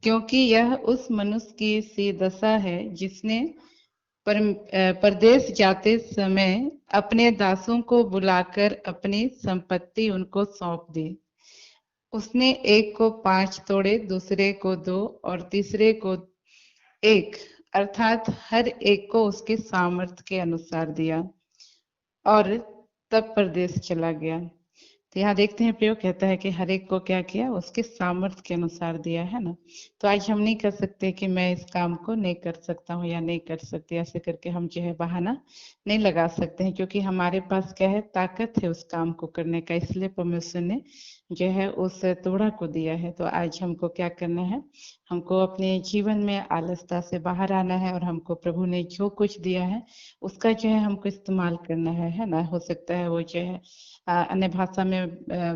क्योंकि यह उस मनुष्य की सी दशा है जिसने परदेश जाते समय अपने दासों को बुलाकर अपनी संपत्ति उनको सौंप दी। उसने एक को 5 तोड़े, दूसरे को 2 और तीसरे को 1, अर्थात हर एक को उसके सामर्थ्य के अनुसार दिया और तब परदेश चला गया। तो यहाँ देखते हैं प्रयोग कहता है कि हर एक को क्या किया, उसके सामर्थ्य के अनुसार दिया, है ना। तो आज हम नहीं कर सकते कि मैं इस काम को नहीं कर सकता हूँ या नहीं कर सकती, ऐसे करके हम जो है बहाना नहीं लगा सकते हैं, क्योंकि हमारे पास क्या है, ताकत है उस काम को करने का। इसलिए परमेश्वर ने जो है उस तोड़ा को दिया है। तो आज हमको क्या करना है, हमको अपने जीवन में आलसता से बाहर आना है और हमको प्रभु ने जो कुछ दिया है उसका जो है हमको इस्तेमाल करना है ना। हो सकता है वो जो है अन्य भाषा में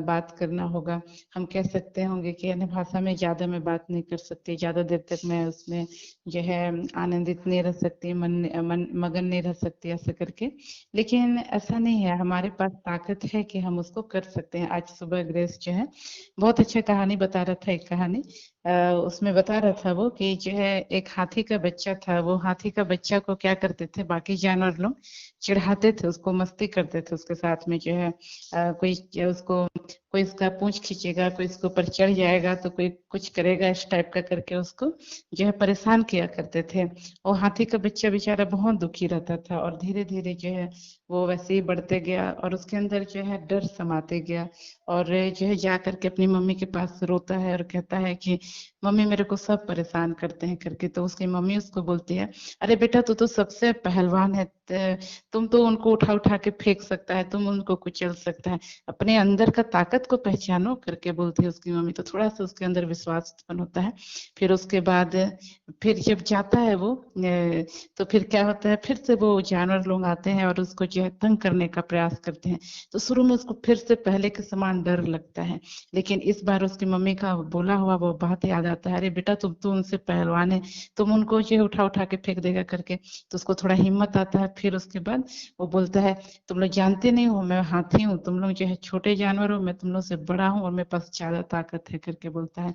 बात करना होगा। हम कह सकते होंगे कि अन्य भाषा में ज्यादा मैं बात नहीं कर सकती, ज्यादा देर तक मैं उसमें जो है आनंदित नहीं रह सकती, मगन नहीं रह सकती, ऐसा करके। लेकिन ऐसा नहीं है, हमारे पास ताकत है कि हम उसको कर सकते हैं। आज सुबह ग्रेस जो है बहुत अच्छा कहानी बता रहा था, एक कहानी उसमें बता रहा था वो कि जो है एक हाथी का बच्चा था। वो हाथी का बच्चा को क्या करते थे, बाकी जानवर लोग चिढ़ाते थे उसको, मस्ती करते थे उसके साथ में। जो है कोई उसको, कोई इसका पूंछ खींचेगा, कोई इसके ऊपर चढ़ जाएगा, तो कोई कुछ करेगा, इस टाइप का करके उसको जो है परेशान किया करते थे। और हाथी का बच्चा बेचारा बहुत दुखी रहता था और धीरे धीरे जो है वो वैसे ही बढ़ते गया और उसके अंदर जो है डर समाते गया। और जो है जा करके अपनी मम्मी के पास रोता है और कहता है कि मम्मी मेरे को सब परेशान करते हैं करके। तो उसकी मम्मी उसको बोलती है, अरे बेटा तू तो सबसे पहलवान है, तुम तो उनको उठा उठा के फेंक सकता है, तुम उनको कुचल सकता है, अपने अंदर का ताकत को पहचानो करके बोलती है उसकी मम्मी। तो थोड़ा सा उसके अंदर विश्वास उत्पन्न होता है। फिर उसके बाद फिर जब जाता है वो तो फिर क्या होता है, फिर से वो जानवर लोग आते हैं और उसको जो है तंग करने का प्रयास करते हैं। तो शुरू में उसको फिर से पहले के समान डर लगता है, लेकिन इस बार उसकी मम्मी का बोला हुआ वो बात याद आता है, अरे बेटा तुम तो उनसे पहलवान है, तुम उनको जो है उठा उठा के फेंक देगा करके। तो उसको थोड़ा हिम्मत आता है। फिर उसके बाद वो बोलता है, तुम लोग जानते नहीं हो मैं हाथी हूँ, तुम लोग जो है छोटे जानवर हो, मैं तुम लोग से बड़ा हूँ और मेरे पास ज्यादा ताकत है करके बोलता है।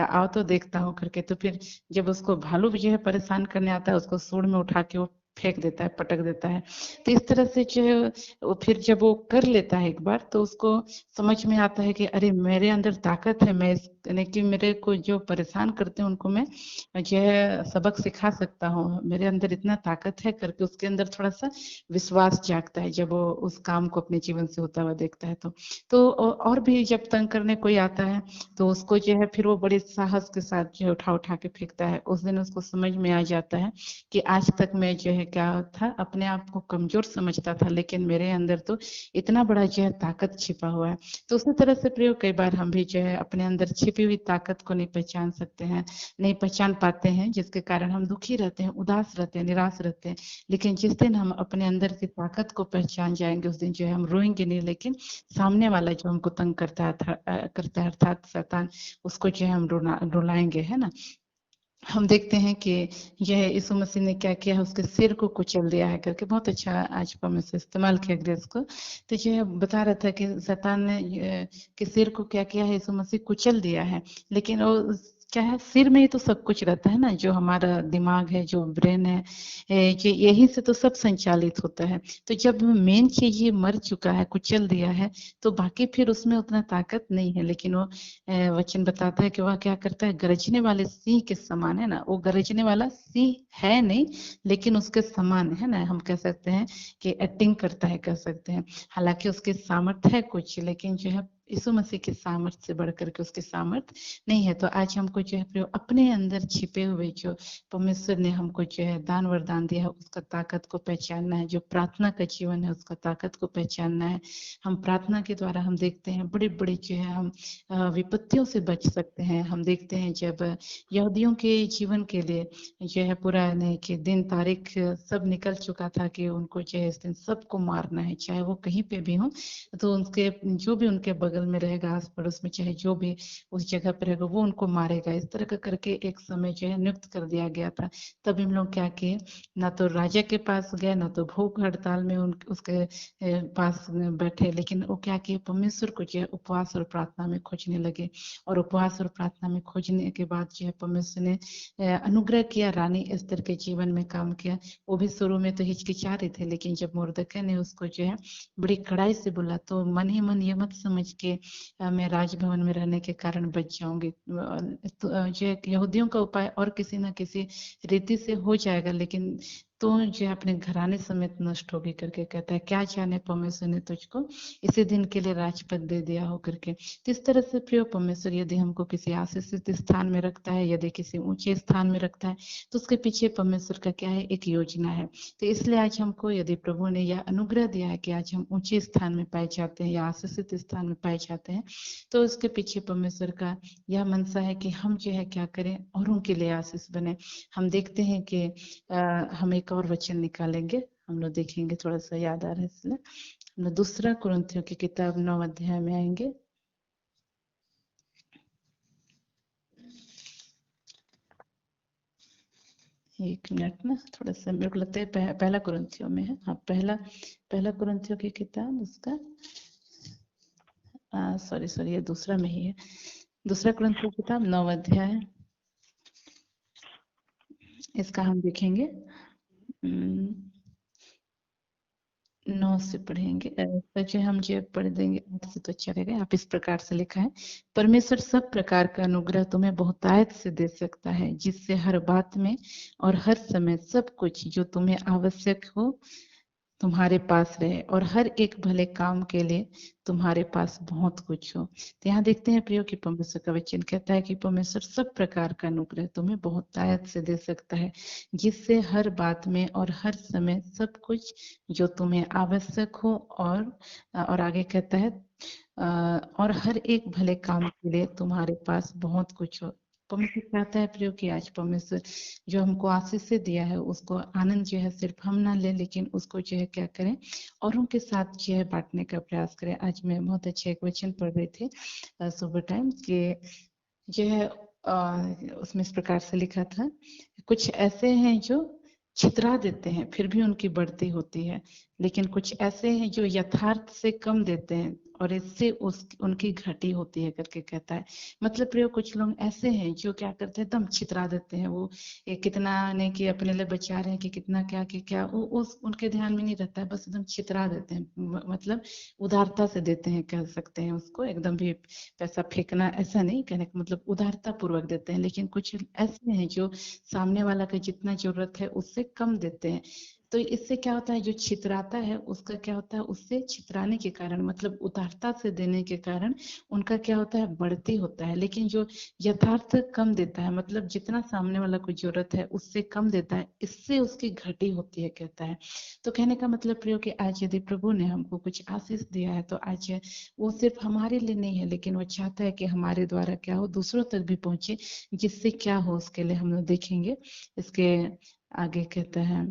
आओ तो देखता हूँ करके। तो फिर जब उसको भालू भी जो है परेशान करने आता है, उसको सूंड में उठा के वो फेंक देता है, पटक देता है। तो इस तरह से जो है वो फिर जब वो कर लेता है एक बार, तो उसको समझ में आता है कि अरे मेरे अंदर ताकत है, मैं यानी कि मेरे को जो परेशान करते हैं उनको मैं जो है सबक सिखा सकता हूँ, मेरे अंदर इतना ताकत है करके उसके अंदर थोड़ा सा विश्वास जागता है जब वो उस काम को अपने जीवन से होता हुआ देखता है। तो और भी जब तंग करने कोई आता है तो उसको जो है फिर वो बड़े साहस के साथ जो है उठा उठा के फेंकता है। उस दिन उसको समझ में आ जाता है कि आज तक मैं जो है क्या था, अपने आप को कमजोर समझता था, लेकिन मेरे अंदर तो इतना बड़ा जो है ताकत छिपा हुआ है। तो उसी तरह से प्रयोग कई बार हम भी जो है अपने अंदर छिपी हुई ताकत को नहीं पहचान सकते हैं, नहीं पहचान पाते हैं, जिसके कारण हम दुखी रहते हैं, उदास रहते हैं, निराश रहते हैं। लेकिन जिस दिन हम अपने अंदर की ताकत को पहचान जाएंगे उस दिन जो है हम रोएंगे नहीं, लेकिन सामने वाला जो हमको तंग करता है अर्थात शैतान, उसको जो है हम रुलाएंगे, है ना। हम देखते हैं कि यह यीशु मसीह ने क्या किया है, उसके सिर को कुचल दिया है करके। बहुत अच्छा आज परमेश्वर इस्तेमाल किया ग्रेस को। तो यह बता रहा था कि शैतान ने के सिर को क्या किया है, यीशु मसीह कुचल दिया है। लेकिन वो क्या है, सिर में ही तो सब कुछ रहता है ना, जो हमारा दिमाग है, जो ब्रेन है, यही से तो सब संचालित होता है। तो जब मेन चीज ये मर चुका है, कुचल दिया है, तो बाकी फिर उसमें उतना ताकत नहीं है। लेकिन वो वचन बताता है कि वह क्या करता है, गरजने वाले सिंह के समान, है ना। वो गरजने वाला सिंह है नहीं, लेकिन उसके समान, है ना, हम कह सकते हैं कि एक्टिंग करता है, कह सकते हैं। हालांकि उसके सामर्थ्य है कुछ, लेकिन जो है यीशु मसीह के सामर्थ्य से बढ़ करके उसके सामर्थ्य नहीं है। तो आज हमको जो है अपने अंदर छिपे हुए जो परमेश्वर ने हमको जो है दान वरदान दिया है, उसका ताकत को पहचानना है। जो प्रार्थना का जीवन है उसका ताकत को पहचानना है। हम प्रार्थना के द्वारा हम देखते हैं बड़े बड़े जो है हम विपत्तियों से बच सकते हैं। हम देखते हैं जब यहूदियों के जीवन के लिए जो है पूरा नहीं कि दिन तारीख सब निकल चुका था कि उनको जो है इस दिन सबको मारना है, चाहे वो कहीं पे भी हो। तो उनके जो भी उनके बगल बगल में रहेगा, आस पड़ोस में, चाहे जो भी उस जगह पर रहेगा, वो उनको मारेगा। इस तरह का करके एक समय जो है नियुक्त कर दिया गया था। तब इन लोग क्या किए, ना तो राजा के पास गए, ना तो भूख हड़ताल में उसके पास बैठे, लेकिन वो क्या किए, परमेश्वर को जो है उपवास और प्रार्थना में खोजने लगे। और उपवास और प्रार्थना में खोजने के बाद जो है परमेश्वर ने अनुग्रह किया, रानी एस्थर के जीवन में काम किया। वो भी शुरू में तो हिचकिचा रहे थे, लेकिन जब मुर्दकै ने उसको जो है बड़ी कड़ाई से बोला, तो मन ही मन ये मत समझ के मैं राजभवन में रहने के कारण बच जाऊंगी। तो जो है यहूदियों का उपाय और किसी न किसी रीति से हो जाएगा, लेकिन तो जो है अपने घराने समेत नष्ट होगी करके कहता है। क्या जाने परमेश्वर ने तुझको इसी दिन के लिए राजपद दे दिया हो करके। तो इस तरह से प्रिय परमेश्वर यदि हमको किसी आशीषित स्थान में रखता है, यदि किसी ऊंचे स्थान में रखता है, तो उसके पीछे परमेश्वर का क्या है, एक योजना है। तो इसलिए आज हमको यदि प्रभु ने यह अनुग्रह दिया है कि आज हम ऊंचे स्थान में पाए जाते हैं या आशीषित स्थान में पाए जाते हैं, तो उसके पीछे परमेश्वर का यह मनसा है कि हम जो है क्या करें, औरों के लिए आशीष बने। हम देखते हैं कि हम एक और वचन निकालेंगे, हम लोग देखेंगे, थोड़ा सा याद आ रहा है इसलिए। हम लोग दूसरा कुरिन्थियों की किताब 9 अध्याय में आएंगे। एक मिनट ना, थोड़ा सा मेरे को लगता है पहला कुरिन्थियों में है। हाँ, पहला कुरिन्थियों की किताब उसका सॉरी ये दूसरा में ही है। दूसरा कुरिन्थियों की किताब 9 अध्याय, इसका हम देखेंगे 9 से पढ़ेंगे। जो हम जो पढ़ देंगे 8 से तो अच्छा रहेगा। आप इस प्रकार से लिखा है, परमेश्वर सब प्रकार का अनुग्रह तुम्हें बहुतायत से दे सकता है, जिससे हर बात में और हर समय सब कुछ जो तुम्हें आवश्यक हो तुम्हारे पास रहे, और हर एक भले काम के लिए तुम्हारे पास बहुत कुछ हो। तो यहाँ देखते हैं प्रियो कि परमेश्वर का वचन कहता है कि परमेश्वर सब प्रकार का अनुग्रह तुम्हें बहुतायत से दे सकता है, जिससे हर बात में और हर समय सब कुछ जो तुम्हें आवश्यक हो, और आगे कहता है और हर एक भले काम के लिए तुम्हारे पास बहुत कुछ हो। परमेश्वर चाहता है प्रियो कि आज परमेश्वर जो हमको आशीष से दिया है, उसको आनंद जो है सिर्फ हम ना ले, लेकिन उसको जो है क्या करें, औरों के साथ जो है बांटने का प्रयास करें। आज मैं बहुत अच्छा एक वचन पढ़ रही थी सुबह टाइम कि जो है उसमें इस प्रकार से लिखा था, कुछ ऐसे हैं जो छितरा देते हैं फिर भी उनकी बढ़ती होती है, लेकिन कुछ ऐसे हैं जो यथार्थ से कम देते हैं और इससे उनकी घटी होती है करके कहता है। मतलब प्रयोग कुछ लोग ऐसे हैं जो क्या करते हैं, एकदम छितरा देते हैं। वो कितना नहीं कि अपने लिए बचा रहे हैं कि कितना क्या कि क्या, वो उस उनके ध्यान में नहीं रहता है, बस एकदम छितरा देते हैं। मतलब उदारता से देते हैं कह सकते हैं उसको, एकदम भी पैसा फेंकना ऐसा नहीं कहने का मतलब, उदारता पूर्वक देते हैं। लेकिन कुछ ऐसे हैं जो सामने वाला का जितना जरूरत है उससे कम देते हैं। तो इससे क्या होता है, जो छितराता है उसका क्या होता है, उससे छितराने के कारण मतलब उदारता से देने के कारण उनका क्या होता है, बढ़ती होता है। लेकिन जो यथार्थ कम देता है, मतलब जितना सामने वाला को जरूरत है उससे कम देता है, इससे उसकी घटी होती है कहता है। तो कहने का मतलब प्रियो कि आज यदि प्रभु ने हमको कुछ आशीष दिया है, तो आज वो सिर्फ हमारे लिए नहीं है, लेकिन वो चाहता है कि हमारे द्वारा क्या हो, दूसरों तक भी पहुंचे। जिससे क्या हो उसके लिए हम लोग देखेंगे। इसके आगे कहता है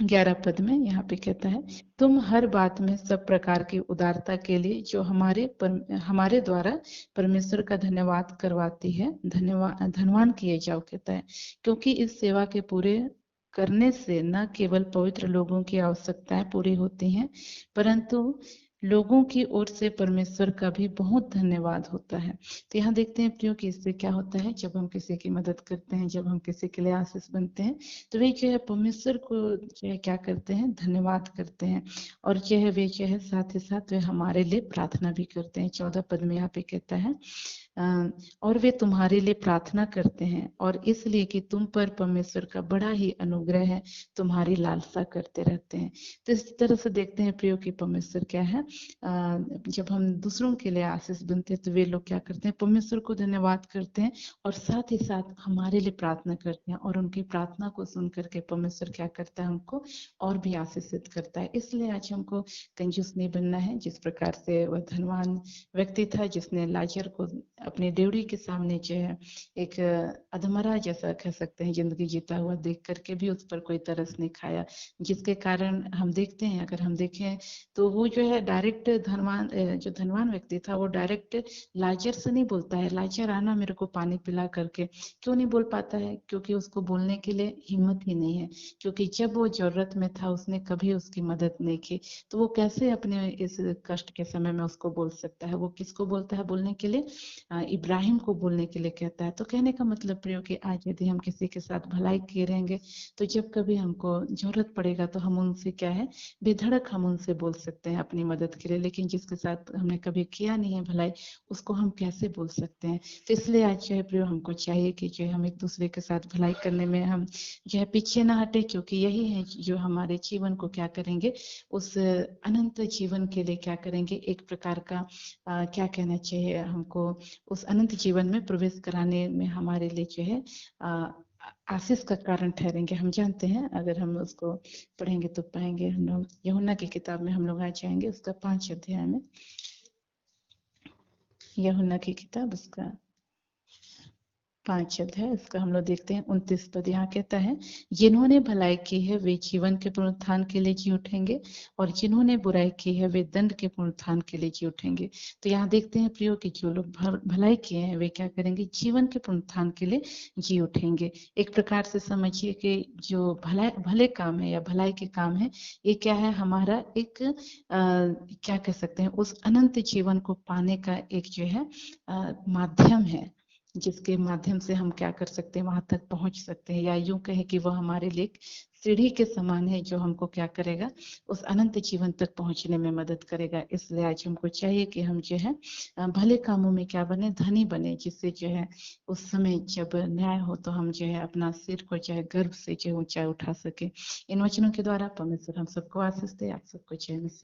11 पद में, यहाँ पे कहता है, तुम हर बात में सब प्रकार की उदारता के लिए जो हमारे द्वारा परमेश्वर का धन्यवाद करवाती है, धनवान किए जाओ कहता है। क्योंकि इस सेवा के पूरे करने से न केवल पवित्र लोगों की आवश्यकताएं पूरी होती हैं, परंतु लोगों की ओर से परमेश्वर का भी बहुत धन्यवाद होता है। तो यहाँ देखते हैं प्रियो कि इससे क्या होता है, जब हम किसी की मदद करते हैं, जब हम किसी के लिए आशीष बनते हैं, तो वे जो है परमेश्वर को जो है क्या करते हैं, धन्यवाद करते हैं। और जो है वे जो है साथ ही साथ वे हमारे लिए प्रार्थना भी करते हैं। 14 पद में यहाँ पे कहता है और वे तुम्हारे लिए प्रार्थना करते हैं, और इसलिए कि तुम पर परमेश्वर का बड़ा ही अनुग्रह है, तुम्हारी लालसा करते रहते हैं। तो इस तरह से देखते हैं प्रियो कि परमेश्वर क्या है, जब हम दूसरों के लिए आशीष बनते हैं तो वे लोग क्या करते हैं, परमेश्वर को धन्यवाद करते हैं और साथ ही साथ हमारे लिए प्रार्थना करते हैं, और उनकी प्रार्थना को सुन करके परमेश्वर क्या करता है, हमको और भी आशीषित करता है। इसलिए आज हमको कंजूस नहीं बनना है। जिस प्रकार से वह धनवान व्यक्ति था जिसने लाजर को अपनी ड्यूटी के सामने जो है एक अधमरा जैसा कह सकते हैं जिंदगी जीता हुआ देख करके भी उस पर कोई तरस नहीं खाया, जिसके कारण हम देखते हैं, अगर हम देखें तो वो जो है डायरेक्ट धनवान, जो धनवान व्यक्ति था वो डायरेक्ट लाजर से नहीं बोलता है, लाजर आना मेरे को पानी पिला करके। क्यों नहीं बोल पाता है? क्योंकि उसको बोलने के लिए हिम्मत ही नहीं है, क्योंकि जब वो जरूरत में था उसने कभी उसकी मदद नहीं की। तो वो कैसे अपने इस कष्ट के समय में उसको बोल सकता है? वो किसको बोलता है बोलने के लिए? इब्राहिम को बोलने के लिए कहता है। तो कहने का मतलब प्रियो कि आज यदि हम किसी के साथ भलाई किए रहेंगे तो जब कभी हमको जरूरत पड़ेगा तो हम उनसे क्या है, बेधड़क हम उनसे बोल सकते हैं अपनी मदद के लिए। लेकिन जिसके साथ हमने कभी किया नहीं है भलाई, उसको हम कैसे बोल सकते हैं? तो इसलिए आज जो है प्रियो हमको चाहिए कि जो है हम एक दूसरे के साथ भलाई करने में हम जो है पीछे ना हटे, क्योंकि यही है जो हमारे जीवन को क्या करेंगे, उस अनंत जीवन के लिए क्या करेंगे, एक प्रकार का क्या कहना चाहिए हमको, उस अनंत जीवन में प्रवेश कराने में हमारे लिए जो है आशीष का कारण ठहरेंगे। हम जानते हैं, अगर हम उसको पढ़ेंगे तो पाएंगे, हम लोग यूहन्ना की किताब में हम लोग आ जाएंगे, उसका 5 अध्याय में, यूहन्ना की किताब उसका 5 अध्याय, इसका हम लोग देखते हैं 29 पद। यहाँ कहता है, जिन्होंने भलाई की है वे जीवन के पुनरुत्थान के लिए जी उठेंगे, और जिन्होंने बुराई की है वे दंड के पुनरुत्थान के लिए जी उठेंगे। तो यहाँ देखते हैं प्रियो कि जो लोग भलाई किए हैं वे क्या करेंगे, जीवन के पुनरुत्थान के लिए जी उठेंगे। एक प्रकार से समझिए कि जो भले काम है या भलाई के काम है, ये क्या है, हमारा एक क्या कह सकते हैं, उस अनंत जीवन को पाने का एक जो है माध्यम है, जिसके माध्यम से हम क्या कर सकते हैं, वहां तक पहुंच सकते हैं, या यूं कहे कि वह हमारे लिए एक सीढ़ी के समान है जो हमको क्या करेगा, उस अनंत जीवन तक पहुंचने में मदद करेगा। इसलिए आज हमको चाहिए कि हम जो है भले कामों में क्या बने, धनी बने, जिससे जो है उस समय जब न्याय हो तो हम जो है अपना सिर को चाहे गर्व से जो ऊंचा उठा सके। इन वचनों के द्वारा परमेश्वर हम सबको आशीष दे। आप सबको जय मसीह।